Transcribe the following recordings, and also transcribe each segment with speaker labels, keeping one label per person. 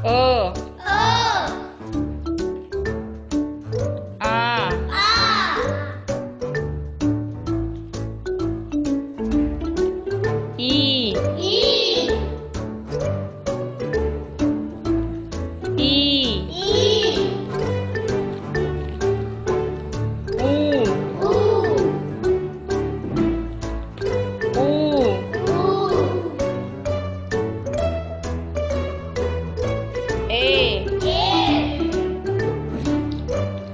Speaker 1: अ
Speaker 2: अ
Speaker 1: आ
Speaker 2: आ
Speaker 1: E
Speaker 2: E
Speaker 1: E
Speaker 2: E
Speaker 1: ऊ
Speaker 2: ऊ
Speaker 1: ऊ
Speaker 2: ऊ
Speaker 1: ए
Speaker 2: ए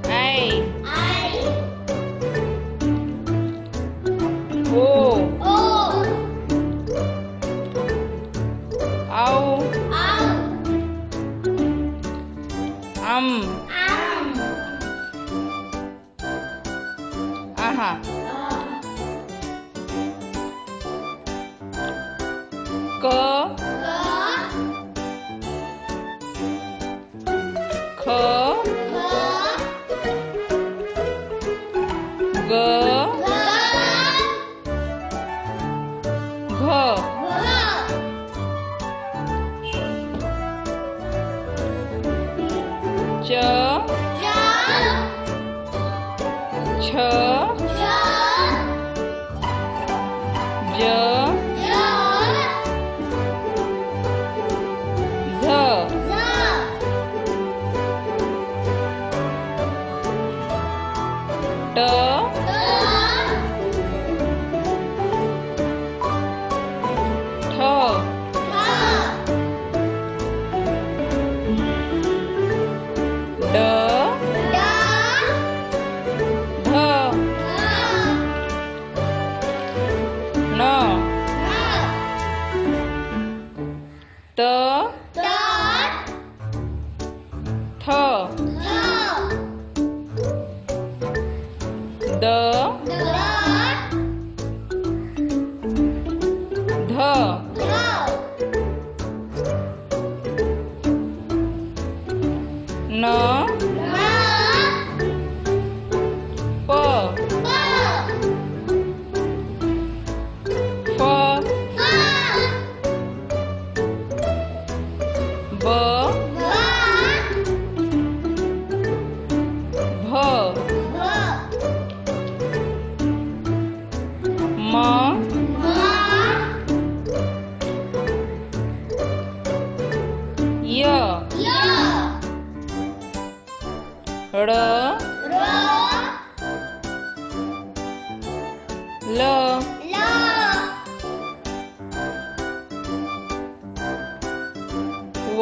Speaker 1: ऐ
Speaker 2: आई
Speaker 1: ओ
Speaker 2: ओ
Speaker 1: औ
Speaker 2: आऊ
Speaker 1: अम
Speaker 2: आम
Speaker 1: आहा क
Speaker 2: क
Speaker 1: ख
Speaker 2: ग
Speaker 1: ग
Speaker 2: ग
Speaker 1: घ च छ ज झ ट ठ ड ध न त थ द ध न प फ ब भ म य ळ ल व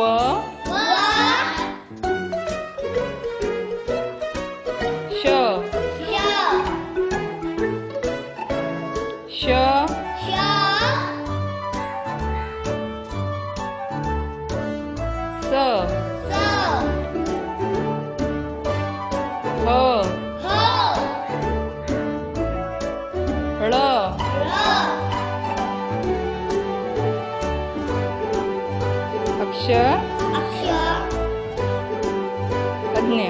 Speaker 1: श श स ह ळ अक्ष आज्ञा